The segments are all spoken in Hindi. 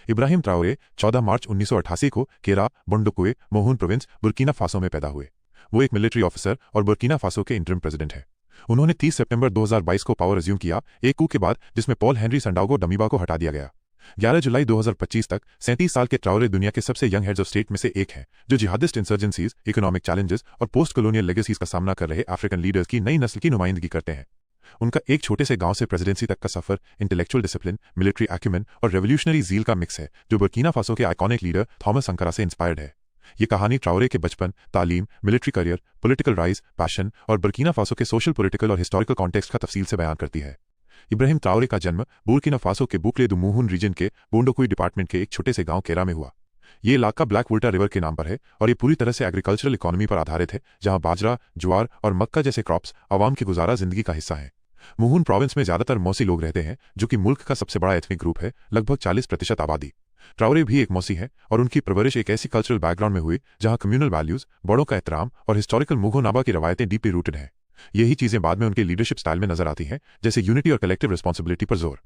इब्राहिम ट्राओरे 14 मार्च 1988 को केरा बोंडोकुए मोहून प्रोविंस बुर्किना फासो में पैदा हुए। वो एक मिलिट्री ऑफिसर और बुर्किना फासो के इंटरिम प्रेसिडेंट हैं। उन्होंने 30 सितंबर 2022 को पावर अज्यूम किया, एक कू के बाद जिसमें पॉल हेनरी संडाओगो डमीबा को हटा दिया गया। 11 जुलाई 2025 तक 37 साल के ट्राओरे दुनिया के सबसे यंग हेड्स ऑफ स्टेट में से एक हैं, जो जिहादिस्ट इंसर्जेंसीज, इकोनॉमिक चैलेंजेस और पोस्ट कॉलोनियल लेगेसीज का सामना कर रहे अफ्रीकन लीडर्स की नई नस्ल की नुमाइंदगी करते हैं। उनका एक छोटे से गांव से प्रेसिडेंसी तक का सफर इंटेलेक्चुअल डिसिप्लिन, मिलिट्री एक्यूमेन और रेवोल्यूशनरी ज़ील का मिक्स है, जो बुर्किना फासो के आइकॉनिक लीडर थॉमस संकरा से इंस्पायर्ड है। ये कहानी ट्राओरे के बचपन, तालीम, military career, political rise, passion और बुर्किना फासो के सोशल, पॉलिटिकल और हिस्टोरिकल कॉन्टेक्स्ट का तफसील से बयान करती है। इब्राहिम ट्राओरे का जन्म बुर्किना फासो के बुकले दु मोहून रीजन के बोंडोकुई डिपार्टमेंट के एक छोटे से गांव केरा में हुआ। ये इलाका ब्लैक वुल्टा रिवर के नाम पर है और ये पूरी तरह से एग्रीकल्चरल इकोनॉमी पर आधारित है, जहां बाजरा, ज्वार और मक्का जैसे क्रॉप्स आवाम की गुजारा जिंदगी का हिस्सा है। मोहून प्रोविंस में ज्यादातर मौसी लोग रहते हैं, जो कि मुल्क का सबसे बड़ा एथनिक ग्रुप है, लगभग 40% आबादी। ट्राओरे भी एक मौसी है और उनकी परवरिश एक ऐसी कल्चरल बैकग्राउंड में हुई जहां कम्युनल वैल्यूज, बड़ों का एहतराम और हिस्टोरिकल मुगो नाबा की रवायतें डीपली रूटेड हैं। यही चीजें बाद में उनके लीडरशिप स्टाइल में नजर आती हैं, जैसे यूनिटी और कलेक्टिव रिस्पॉन्सिबिलिटी पर जोर।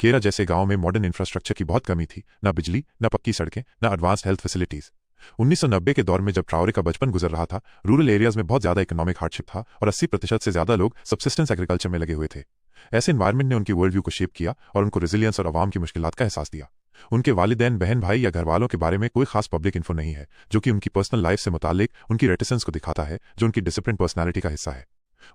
केरा जैसे गांव में मॉडर्न इंफ्रास्ट्रक्चर की बहुत कमी थी, न बिजली, न पक्की सड़कें, न एडवांस हेल्थ फैसिलिटीज। 1990 के दौर में जब ट्राओरे का बचपन गुजर रहा था, रूरल एरियाज में बहुत ज्यादा इकोनॉमिक हार्डशिप था और 80% से ज्यादा लोग सब्सिस्टेंस एग्रीकल्चर में लगे हुए थे। ऐसे एनवायरमेंट ने उनकी वर्ल्ड व्यू को शेप किया और उनको रेजिलियंस और अवाम की मुश्किलात का एहसास दिया। उनके वालिदैन, बहन भाई या घर वालों के बारे में कोई खास पब्लिक इन्फो नहीं है, जो कि उनकी पर्सनल लाइफ से मुतालिक उनकी रेटिसेंस को दिखाता है, जो उनकी डिसिप्लिन पर्सनैलिटी का हिस्सा है।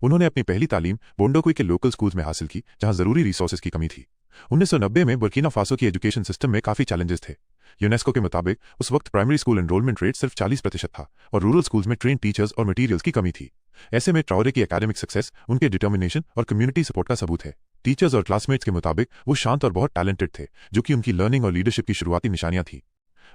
उन्होंने अपनी पहली तालीम बोंडोकुई के लोकल स्कूल्स में हासिल की, जहां जरूरी रिसोर्सेज की कमी थी। 1990 में बुर्किना फासो की एजुकेशन सिस्टम में काफी चैलेंजेस थे। यूनेस्को के मुताबिक उस वक्त प्राइमरी स्कूल एनरोलमेंट रेट सिर्फ 40% था और रूरल स्कूल्स में ट्रेन टीचर्स और मटीरियल्स की कमी थी। ऐसे में ट्राओरे की एकेडमिक सक्सेस उनके डिटर्मिनेशन और कम्युनिटी सपोर्ट का सबूत है। टीचर्स और क्लासमेट्स के मुताबिक वो शांत और बहुत टैलेंटेड थे, जो कि उनकी लर्निंग और लीडरशिप की शुरुआती निशानियां थी।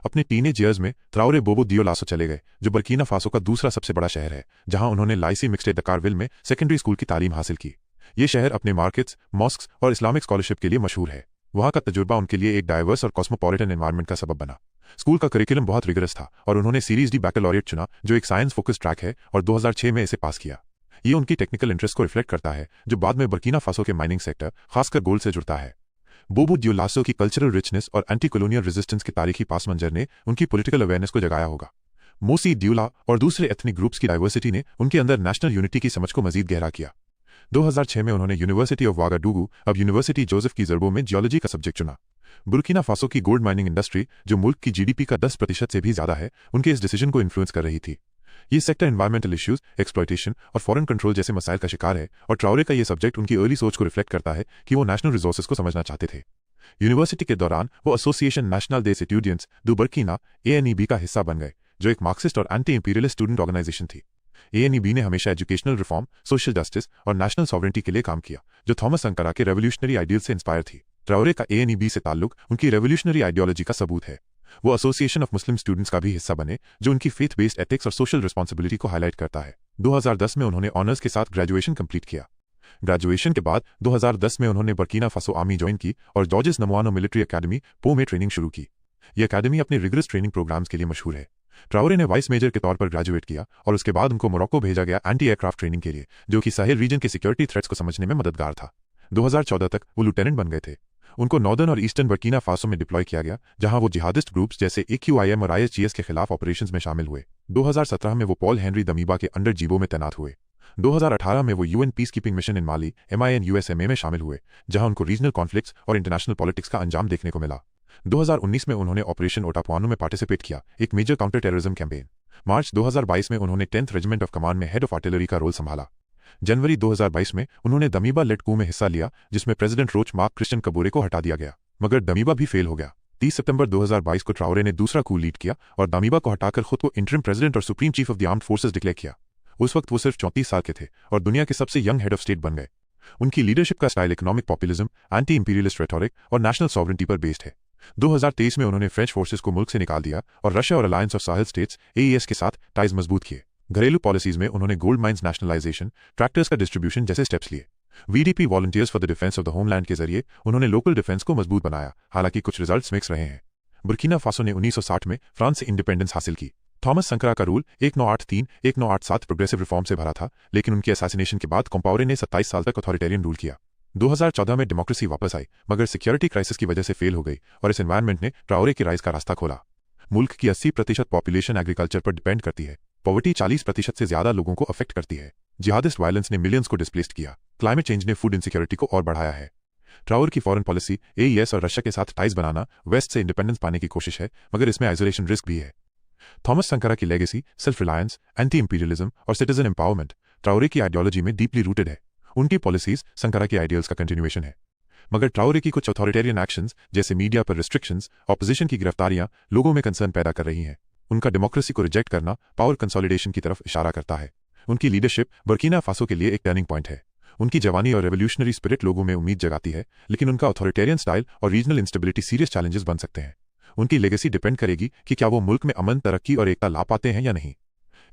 अपने टीनेज ईयर्स में ट्राओरे बोबो दियोलासो चले गए, जो बुर्किना फासो का दूसरा सबसे बड़ा शहर है, जहां उन्होंने लाइसी मिक्सटे दकारविल में सेकेंडरी स्कूल की तालीम हासिल की। ये शहर अपने मार्केट्स, मॉस्क्स और इस्लामिक स्कॉलरशिप के लिए मशहूर है। वहां का तजुर्बा उनके लिए एक डाइवर्स और कॉस्मोपॉलिटन एनवायरनमेंट का सबब बना। स्कूल का करिकुलम बहुत रिगरस था और उन्होंने सीरीज डी बैकलॉरिएट चुना, जो एक साइंस फोकस ट्रैक है, और 2006 में इसे पास किया। ये उनकी टेक्निकल इंटरेस्ट को रिफ्लेक्ट करता है, जो बाद में बुर्किना फासो के माइनिंग सेक्टर, खासकर गोल्ड से जुड़ता है। बोबो दियोलासो की कल्चरल रिचनेस और एंटी कॉलोनियल रेजिस्टेंस के तारीखी पास मंजर ने उनकी पॉलिटिकल अवेयरनेस को जगाया होगा। मोसी, ड्यूला और दूसरे एथनिक ग्रुप्स की डाइवर्सिटी ने उनके अंदर नेशनल यूनिटी की समझ को मजीद गहरा किया। 2006 में उन्होंने यूनिवर्सिटी ऑफ वागाडुगू, अब यूनिवर्सिटी जोसेफ की जर्बो में जियोलॉजी का सब्जेक्ट चुना। बुर्किना फासो की गोल्ड माइनिंग इंडस्ट्री, जो मुल्क की जीडीपी का 10% से भी ज्यादा है, उनके इस डिसीजन को इन्फ्लुएंस कर रही थी। ये सेक्टर एनवायरमेंटल इश्यूज, एक्सप्लॉयटेशन और फॉरेन कंट्रोल जैसे मसाइल का शिकार है, और ट्राओरे का ये सब्जेक्ट उनकी अर्ली सोच को रिफ्लेक्ट करता है कि वो नेशनल रिसोर्सेज को समझना चाहते थे। यूनिवर्सिटी के दौरान वो एसोसिएशन नेशनल दे स्टूडेंट्स दु बुर्किना (ANEB) का हिस्सा बन गए, जो एक मार्क्सिस्ट और एंटी इंपीरियलिस्ट स्टूडेंट ऑर्गेनाइजेशन थी। ANEB ने हमेशा एजुकेशनल रिफॉर्म, सोशल जस्टिस और नेशनल सॉवरेंटी के लिए काम किया, जो थॉमस संकरा के रेवोल्यूशनरी आइडियल से इंस्पायर थी। ट्राओरे का ANEB से ताल्लुक उनकी रेवोल्यूशनरी आइडियोलॉजी का सबूत है। वो एसोसिएशन ऑफ मुस्लिम स्टूडेंट्स का भी हिस्सा बने, जो उनकी फेथ बेस्ड एथिक्स और सोशल रिस्पॉन्सिबिलिटी को हाईलाइट करता है। 2010 में उन्होंने ऑनर्स के साथ ग्रेजुएशन कंप्लीट किया। ग्रेजुएशन के बाद 2010 में उन्होंने बुर्किना फासो आर्मी ज्वाइन की और जॉर्जिस नमवानो मिलिट्री एकेडमी पो में ट्रेनिंग शुरू की। यह एकेडमी अपने रिगरस ट्रेनिंग प्रोग्राम्स के लिए मशहूर है। ट्राओरे ने वाइस मेजर के तौर पर ग्रेजुएट किया और उसके बाद उनको मोरक्को भेजा गया एंटी एयरक्राफ्ट ट्रेनिंग के लिए, जो कि साहेल रीजन के सिक्योरिटी थ्रेट्स को समझने में मददगार था। 2014 तक वो लिeutenant बन गए थे। उनको नॉर्दर्न और ईस्टर्न बुर्किना फासो में डिप्लॉय किया गया, जहां वो जिहादिस्ट ग्रुप्स जैसे AQIM और ISGS के खिलाफ ऑपरेशंस में शामिल हुए। 2017 में वो पॉल हेनरी दमीबा के अंडर जीबो में तैनात हुए। 2018 में वो UN peace keeping mission in Mali MINUSMA में शामिल हुए, जहां उनको रीजनल कॉन्फ्लिक्ट्स और इंटरनेशनल पॉलिटिक्स का अंजाम देखने को मिला। 2019 में उन्होंने ऑपरेशन ओटापुआनो में पार्टिसिपेट किया, एक मेजर काउंटर टेररिज्म कैंपेन। मार्च 2022 में उन्होंने 10th रेजिमेंट ऑफ कमांड में हेड ऑफ आर्टिलरी का रोल संभाला। जनवरी 2022 में उन्होंने दमीबा लेड कू में हिस्सा लिया, जिसमें प्रेसिडेंट रोच मार्क क्रिश्चियन कबूरे को हटा दिया गया, मगर दमीबा भी फेल हो गया। 30 सितंबर 2022 को ट्राओरे ने दूसरा कू लीड किया और दमीबा को हटाकर खुद को इंटरिम प्रेसिडेंट और supreme chief of the armed forces declare किया। उस वक्त वो सिर्फ 34 साल के थे और दुनिया के सबसे यंग हेड ऑफ स्टेट बन गए। उनकी लीडरशिप का style economic populism, anti imperialist rhetoric और नेशनल सॉवरेंटी पर बेस्ड है। 2023 में उन्होंने फ्रेंच फोर्सेस को मुल्क से निकाल दिया और रशिया और alliance of Sahil states AES के साथ टाइज मजबूत किए। घरेलू पॉलिसीज में उन्होंने गोल्ड माइंस नेशनलाइजेशन, ट्रैक्टर्स का डिस्ट्रीब्यूशन जैसे स्टेप्स लिए। VDP volunteers for the defence of the homeland के जरिए उन्होंने लोकल डिफेंस को मजबूत बनाया, हालांकि कुछ रिजल्ट्स मिक्स रहे हैं। बुर्किना फासो ने 1960 में फ्रांस से इंडिपेंडेंस हासिल की। थॉमस संकरा का रूल 1983-1987 प्रोग्रेसिव रिफॉर्म से भरा था, लेकिन उनके असैसिनेशन के बाद कंपाओरे ने 27 साल तक अथॉरिटेरियन रूल किया। 2014 में डेमोक्रेसी वापस आई, मगर सिक्योरिटी क्राइसिस की वजह से फेल हो गई और इस एनवायरनमेंट ने ट्राओरे की राइज का रास्ता खोला। मुल्क की 80% पॉपुलेशन एग्रीकल्चर पर डिपेंड करती है। पॉवर्टी 40% से ज्यादा लोगों को अफेक्ट करती है। जिहादिस्ट वायलेंस ने मिलियंस को डिस्प्लेस्ड किया। क्लाइमेट चेंज ने फूड इनसिक्योरिटी को और बढ़ाया है। ट्राउर की फॉरेन पॉलिसी AES और रशिया के साथ टाइज बनाना वेस्ट से इंडिपेंडेंस पाने की कोशिश है, मगर इसमें आइसोलेशन रिस्क भी है। थॉमस संकारा की legacy self reliance, anti imperialism और सिटीजन एम्पावरमेंट ट्राउरे की आइडियोलॉजी में डीपली रूटेड है। उनकी पॉलिसीज संकारा के आइडियल्स का कंटिन्यूएशन है। मगर ट्राउरे की कुछ अथॉरिटेरियन एक्शंस जैसे मीडिया पर रिस्ट्रिक्शंस, ऑपोजिशन की गिरफ्तारियां लोगों में कंसर्न पैदा कर रही हैं। उनका डेमोक्रेसी को रिजेक्ट करना पावर कंसोलिडेशन की तरफ इशारा करता है। उनकी लीडरशिप बुर्किना फासो के लिए एक टर्निंग पॉइंट है। उनकी जवानी और रेवोल्यूशनरी स्पिरिट लोगों में उम्मीद जगाती है, लेकिन उनका अथॉरिटेरियन स्टाइल और रीजनल इंस्टेबिलिटी सीरियस चैलेंजेस बन सकते हैं। उनकी लेगेसी डिपेंड करेगी कि क्या वो मुल्क में अमन, तरक्की और एकता ला पाते हैं या नहीं।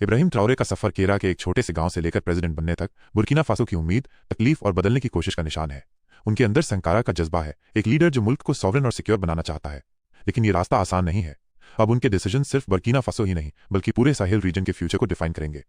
इब्राहिम ट्राओरे का सफर केरा के एक छोटे से गांव से लेकर प्रेसिडेंट बनने तक बुर्किना फासो की उम्मीद, तकलीफ और बदलने की कोशिश का निशान है। उनके अंदर संकारा का जज्बा है, एक लीडर जो मुल्क को सॉवरेन और सिक्योर बनाना चाहता है। लेकिन ये रास्ता आसान नहीं है। अब उनके डिसीजन सिर्फ बुर्किना फासो ही नहीं, बल्कि पूरे साहिल रीजन के फ्यूचर को डिफाइन करेंगे।